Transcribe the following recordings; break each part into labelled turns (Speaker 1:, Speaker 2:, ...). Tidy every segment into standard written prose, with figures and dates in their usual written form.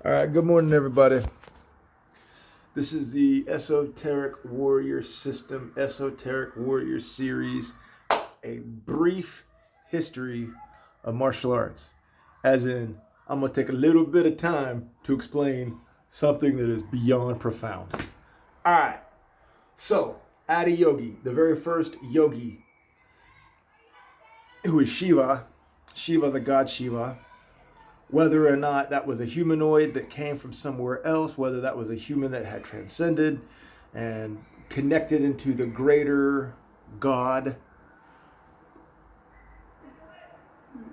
Speaker 1: All right, good morning, everybody. This is the Esoteric Warrior System, Esoteric Warrior Series, a brief history of martial arts. As in, I'm going to take a little bit of time to explain something that is beyond profound. All right, so Adi Yogi, the very first yogi, who is Shiva, the god Shiva. Whether or not that was a humanoid that came from somewhere else, whether that was a human that had transcended and connected into the greater God,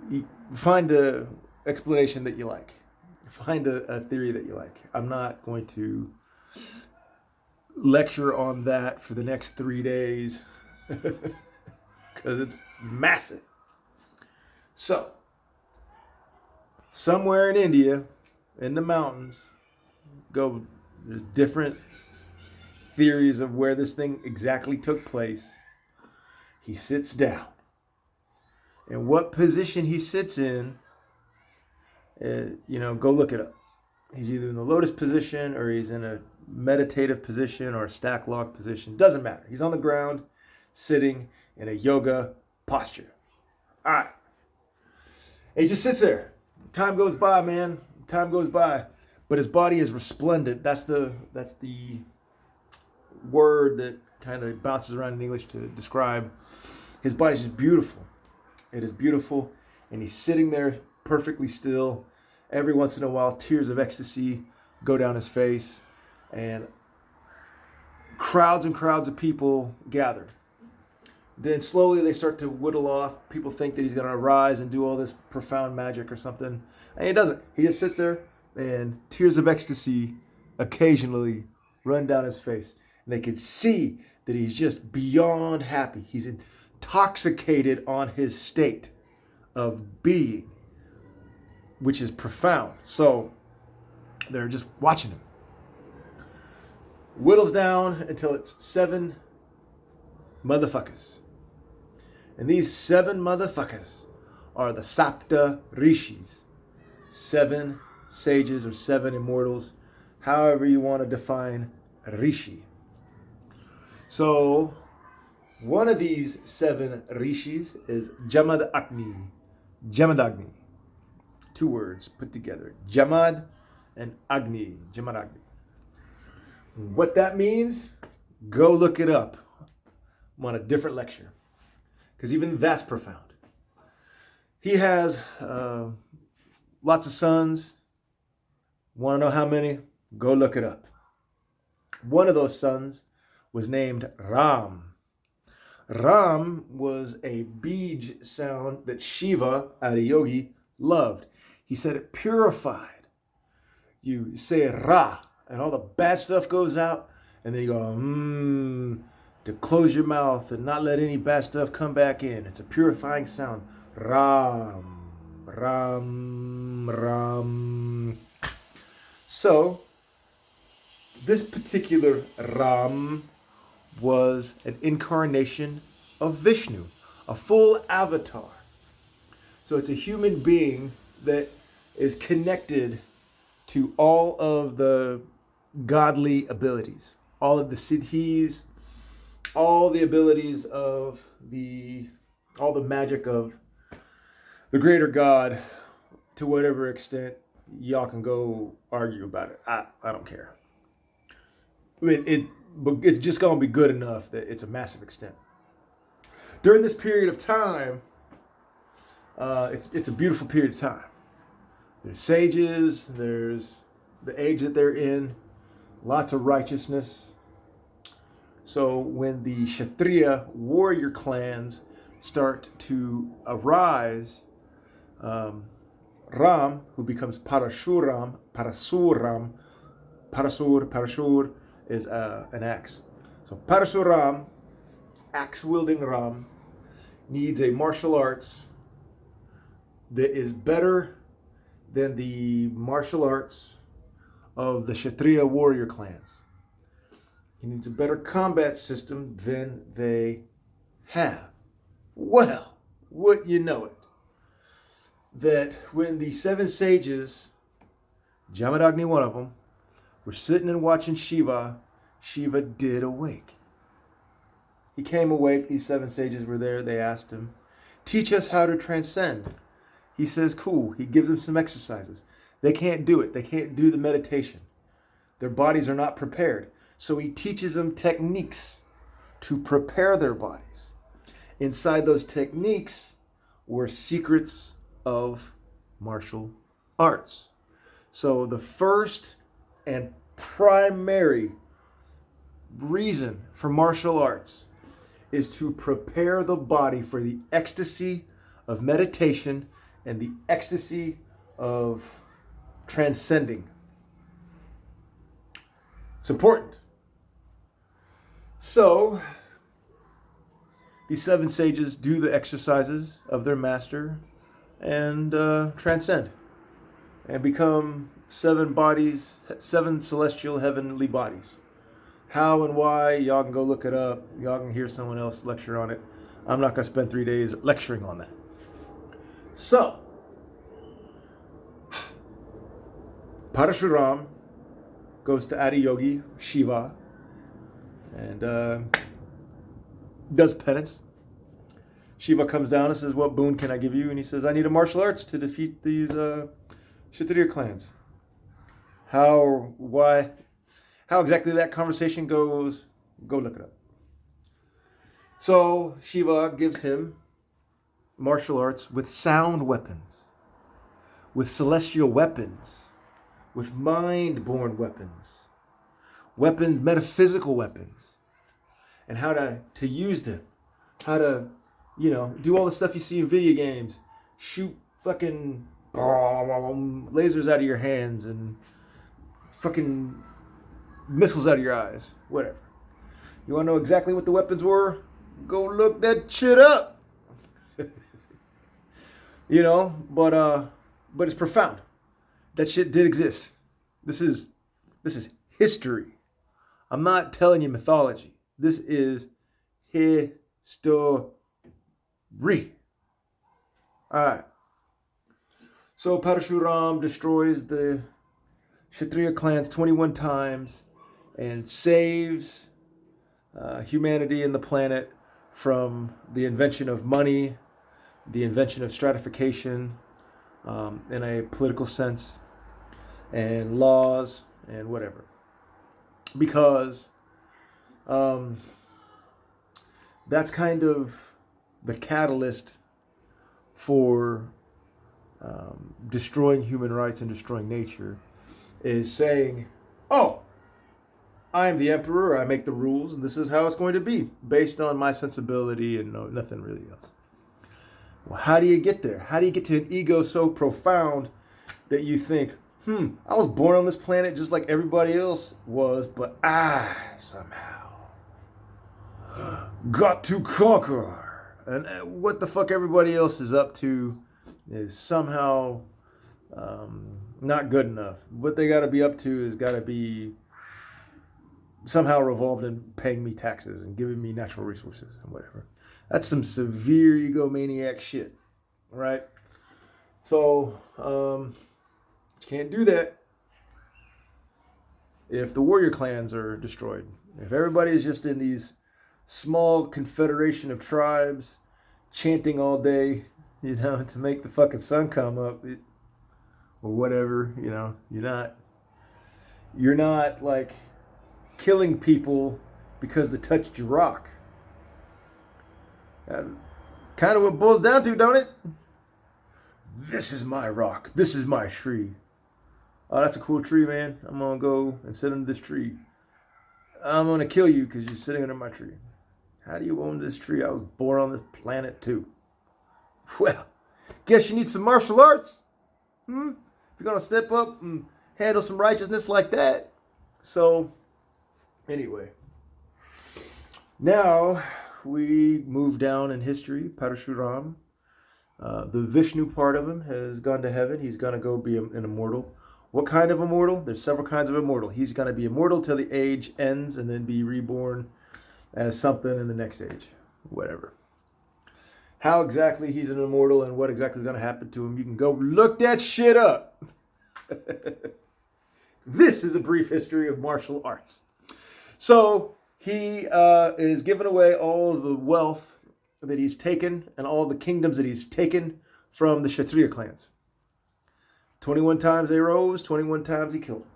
Speaker 1: you find the explanation that you like. Find a theory that you like. I'm not going to lecture on that for the next 3 days because it's massive. So, somewhere in India, in the mountains, there's different theories of where this thing exactly took place. He sits down. And what position he sits in, go look it up. He's either in the lotus position or he's in a meditative position or a stack log position. Doesn't matter. He's on the ground, sitting in a yoga posture. All right. And he just sits there. Time goes by, man. Time goes by. But his body is resplendent. That's the word that kind of bounces around in English to describe. His body's just beautiful. It is beautiful. And he's sitting there perfectly still. Every once in a while, tears of ecstasy go down his face. And crowds and crowds of people gather. Then slowly they start to whittle off. People think that he's going to rise and do all this profound magic or something. And he doesn't. He just sits there and tears of ecstasy occasionally run down his face. And they can see that he's just beyond happy. He's intoxicated on his state of being, which is profound. So they're just watching him. Whittles down until it's 7 motherfuckers. And these 7 motherfuckers are the Sapta Rishis. 7 sages or 7 immortals, however you want to define Rishi. So, one of these 7 Rishis is Jamad Agni. Jamad Agni. 2 words put together. Jamad and Agni. Jamad Agni. What that means, go look it up. I'm on a different lecture. Because even that's profound. He has lots of sons. Want to know how many? Go look it up. One of those sons was named Ram. Ram was a bij sound that Shiva, Adi Yogi, loved. He said it purified. You say Ra, and all the bad stuff goes out, and then you go, to close your mouth and not let any bad stuff come back in. It's a purifying sound. Ram, Ram, Ram. So, this particular Ram was an incarnation of Vishnu, a full avatar. So it's a human being that is connected to all of the godly abilities, all of the siddhis, all the abilities of all the magic of the greater God, to whatever extent y'all can go argue about it. I don't care. I mean, it's just going to be good enough that it's a massive extent. During this period of time, it's a beautiful period of time. There's sages, there's the age that they're in, lots of righteousness. So when the Kshatriya warrior clans start to arise, Ram, who becomes Parashur is an axe. So Parasuram, axe-wielding Ram, needs a martial arts that is better than the martial arts of the Kshatriya warrior clans. He needs a better combat system than they have. Well, would you know it, that when the 7 sages Jamadagni, one of them, were sitting and watching Shiva. Shiva did awake. He came awake. These 7 sages were there. They asked him, teach us how to transcend. He says, cool. He gives them some exercises. They can't do it. They can't do the meditation. Their bodies are not prepared. So he teaches them techniques to prepare their bodies. Inside those techniques were secrets of martial arts. So the first and primary reason for martial arts is to prepare the body for the ecstasy of meditation and the ecstasy of transcending. It's important. So, these 7 sages do the exercises of their master and transcend and become 7 bodies, 7 celestial heavenly bodies. How and why, y'all can go look it up. Y'all can hear someone else lecture on it. I'm not going to spend 3 days lecturing on that. So, Parasuram goes to Adiyogi, Shiva, and does penance. Shiva comes down and says, what boon can I give you? And he says, I need a martial arts to defeat these Kshatriya clans. How exactly that conversation goes, go look it up. So Shiva gives him martial arts with sound weapons, with celestial weapons, with mind-born weapons, metaphysical weapons, and how to use them, how to, do all the stuff you see in video games, shoot fucking lasers out of your hands and fucking missiles out of your eyes, whatever. You want to know exactly what the weapons were? Go look that shit up. But it's profound. That shit did exist. This is history. I'm not telling you mythology. This is history. Alright. So Parasuram destroys the Kshatriya clans 21 times and saves humanity and the planet from the invention of money, the invention of stratification in a political sense, and laws and whatever. Because that's kind of the catalyst for destroying human rights and destroying nature, is saying, oh, I'm the emperor, I make the rules, and this is how it's going to be, based on my sensibility and nothing really else. Well, how do you get there? How do you get to an ego so profound that you think, I was born on this planet just like everybody else was, but I somehow got to conquer. And what the fuck everybody else is up to is somehow not good enough. What they got to be up to is got to be somehow revolved in paying me taxes and giving me natural resources and whatever. That's some severe egomaniac shit, right? So, can't do that if the warrior clans are destroyed. If everybody is just in these small confederation of tribes chanting all day, to make the fucking sun come up, or whatever, you're not like killing people because they touched your rock. Kind of what it boils down to, don't it? This is my rock. This is my tree. Oh, that's a cool tree, man. I'm going to go and sit under this tree. I'm going to kill you because you're sitting under my tree. How do you own this tree? I was born on this planet too. Well, guess you need some martial arts. If you're going to step up and handle some righteousness like that. So, anyway. Now, we move down in history. Parasuram, the Vishnu part of him, has gone to heaven. He's going to go be an immortal. What kind of immortal? There's several kinds of immortal. He's going to be immortal till the age ends and then be reborn as something in the next age. Whatever. How exactly he's an immortal and what exactly is going to happen to him, you can go look that shit up. this is a brief history of martial arts. So he is giving away all of the wealth that he's taken and all the kingdoms that he's taken from the Kshatriya clans. 21 times they rose, 21 times he killed them.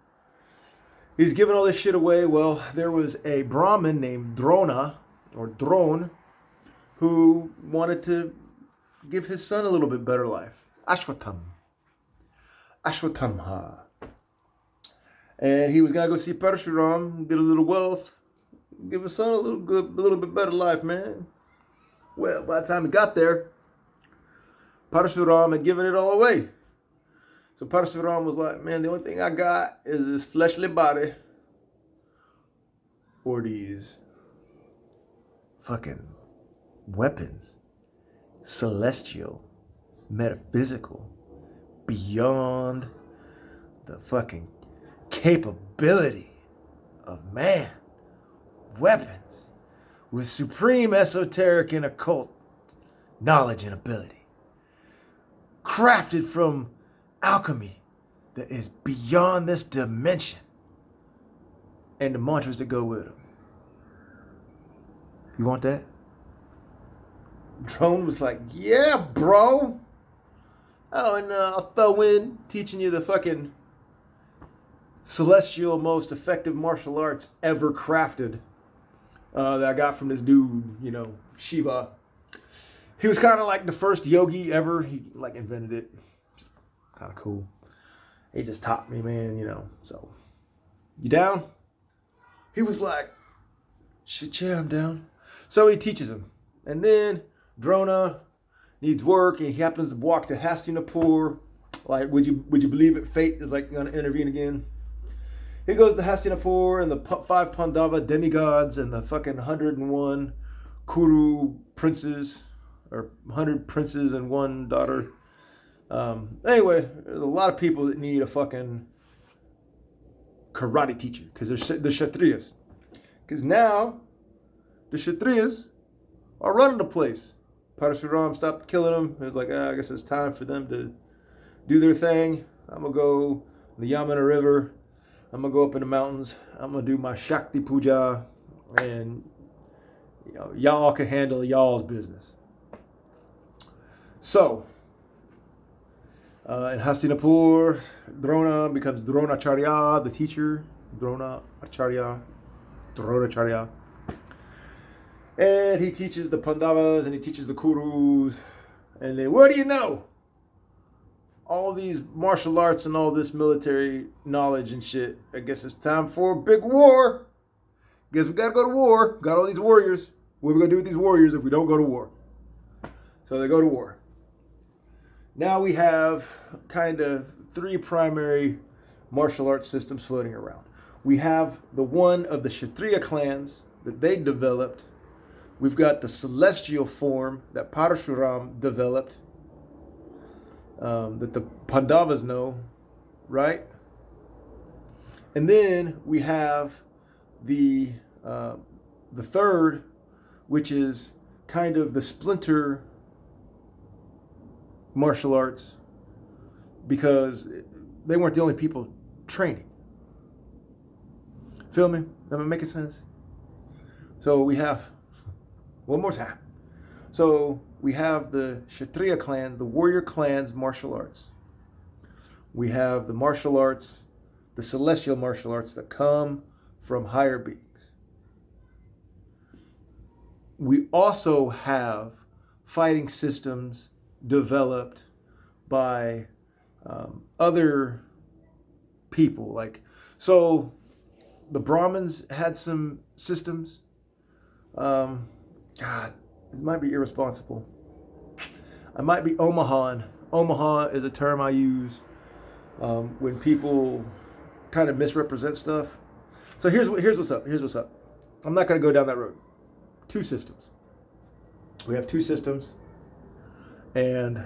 Speaker 1: He's giving all this shit away. Well, there was a Brahmin named Drona, or Dron, who wanted to give his son a little bit better life. Ashwatthama. And he was going to go see Parasuram, get a little wealth, give his son a little bit better life, man. Well, by the time he got there, Parasuram had given it all away. So Parasuram was like, man, the only thing I got is this fleshly body or these fucking weapons, celestial, metaphysical, beyond the fucking capability of man, weapons with supreme esoteric and occult knowledge and ability, crafted from alchemy that is beyond this dimension, and the mantras that go with them. You want that? Drone was like, yeah, bro. Oh, and I'll throw in teaching you the fucking celestial, most effective martial arts ever crafted that I got from this dude, Shiva. He was kind of like the first yogi ever. He like invented it. Kind of cool. He just taught me, man, so. You down? He was like, shit, yeah, I'm down. So he teaches him. And then Drona needs work, and he happens to walk to Hastinapur. Like, would you believe it? Fate is like going to intervene again. He goes to Hastinapur, and the 5 Pandava demigods and the fucking 101 Kuru princes, or 100 princes and 1 daughter. Anyway, there's a lot of people that need a fucking karate teacher because they're the Kshatriyas. Because now the Kshatriyas are running the place. Parasuram stopped killing them. It was like, I guess it's time for them to do their thing. I'm going to go the Yamuna River. I'm going to go up in the mountains. I'm going to do my Shakti Puja. And y'all can handle y'all's business. So, in Hastinapur, Drona becomes Dronacharya, the teacher. Dronacharya. And he teaches the Pandavas and he teaches the Kurus. And then, what do you know? All these martial arts and all this military knowledge and shit. I guess it's time for a big war. Guess we gotta go to war. Got all these warriors. What are we gonna do with these warriors if we don't go to war? So they go to war. Now we have kind of 3 primary martial arts systems floating around. We have the one of the Kshatriya clans that they developed. We've got the celestial form that Parasuram developed, that the Pandavas know, right? And then we have the third, which is kind of the splinter martial arts, because they weren't the only people training. Feel me? Am I making sense? So we have, one more time. So we have the Kshatriya clan, the warrior clans martial arts. We have the martial arts, the celestial martial arts that come from higher beings. We also have fighting systems developed by other people. So the Brahmins had some systems. God, this might be irresponsible. I might be Omaha. Omaha is a term I use when people kind of misrepresent stuff. So here's what's up. I'm not going to go down that road. 2 systems. We have 2 systems. And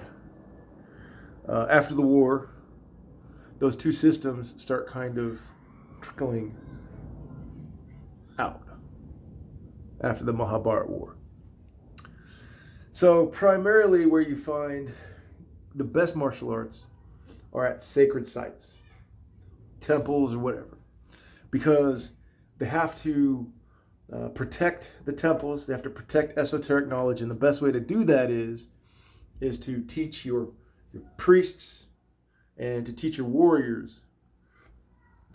Speaker 1: after the war, those 2 systems start kind of trickling out after the Mahabharata War. So primarily where you find the best martial arts are at sacred sites, temples or whatever. because they have to protect the temples. They have to protect esoteric knowledge, and the best way to do that is to teach your priests and to teach your warriors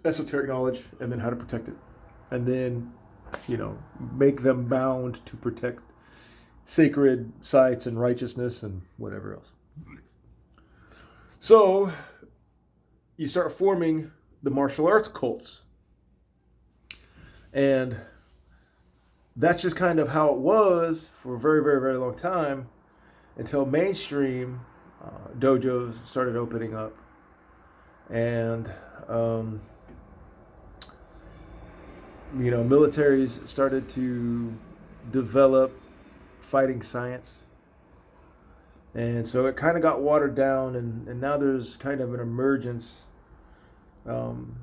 Speaker 1: esoteric knowledge, and then how to protect it, and then make them bound to protect sacred sites and righteousness and whatever else. So you start forming the martial arts cults, and that's just kind of how it was for a very, very, very long time, until mainstream dojos started opening up, and militaries started to develop fighting science, and so it kind of got watered down, and now there's kind of an emergence, and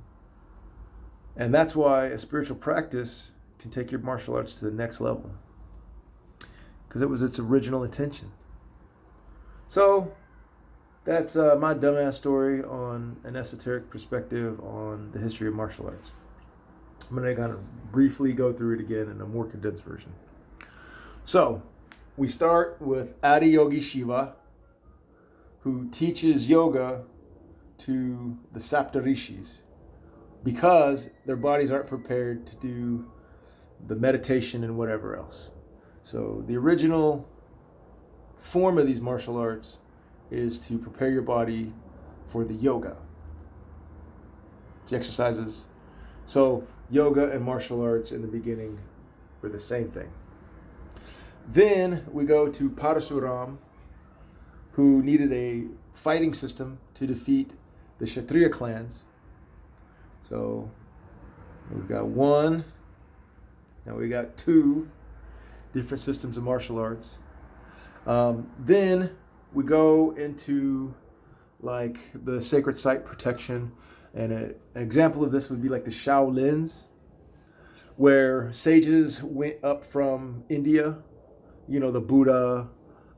Speaker 1: that's why a spiritual practice can take your martial arts to the next level, because it was its original intention. So that's my dumbass story on an esoteric perspective on the history of martial arts. I'm going to kind of briefly go through it again in a more condensed version. So we start with Adiyogi Shiva, who teaches yoga to the Saptarishis because their bodies aren't prepared to do the meditation and whatever else. So the original form of these martial arts is to prepare your body for the yoga, the exercises. So yoga and martial arts in the beginning were the same thing. Then we go to Parasuram, who needed a fighting system to defeat the Kshatriya clans. So we've got one, now we got two different systems of martial arts. Then we go into like the sacred site protection, and an example of this would be like the Shoalins, where sages went up from India, the Buddha,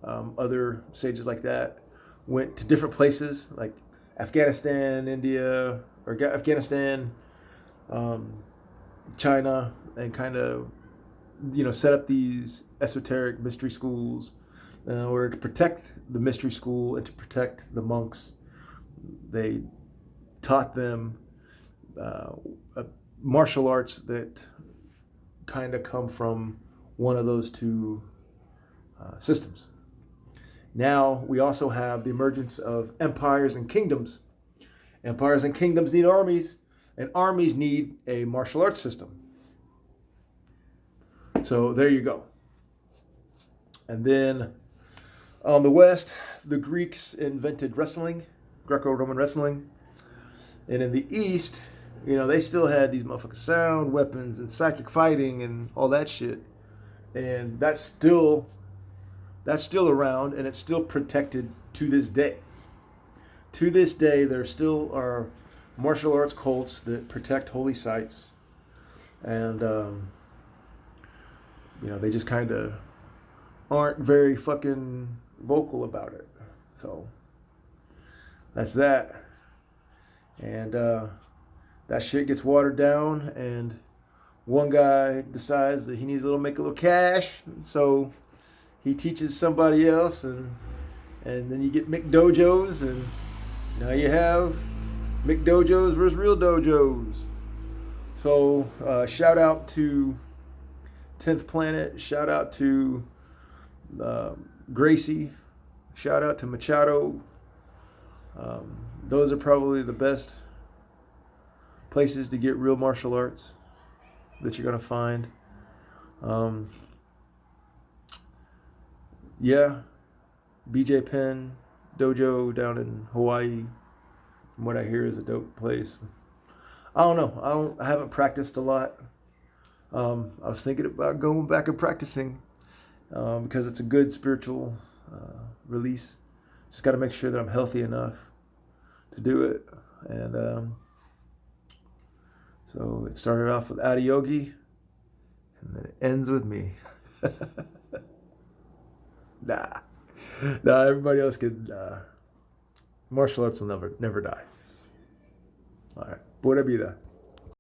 Speaker 1: other sages like that, went to different places like Afghanistan, India, or Afghanistan, China, and kind of, set up these esoteric mystery schools in order to protect the mystery school and to protect the monks. They taught them martial arts that kind of come from one of those two systems. Now we also have the emergence of empires and kingdoms. Empires and kingdoms need armies, and armies need a martial arts system. So there you go. And then on the West, the Greeks invented wrestling, Greco-Roman wrestling. And in the East, they still had these motherfucking sound weapons and psychic fighting and all that shit. And that's still around, and it's still protected to this day. To this day, there still are martial arts cults that protect holy sites. And, they just kind of aren't very fucking vocal about it. So that's that. And that shit gets watered down, and one guy decides that he needs to make a little cash, so he teaches somebody else, and then you get McDojos, and now you have McDojos versus Real Dojos. So shout out to 10th Planet, shout out to Gracie, shout out to Machado. Those are probably the best places to get real martial arts that you're going to find. BJ Penn Dojo down in Hawaii, from what I hear, is a dope place. I don't know. I haven't practiced a lot. I was thinking about going back and practicing because it's a good spiritual release. Just got to make sure that I'm healthy enough to do it. And so it started off with Adiyogi, and then it ends with me. Nah, everybody else could. Martial arts will never die. All right, pura vida.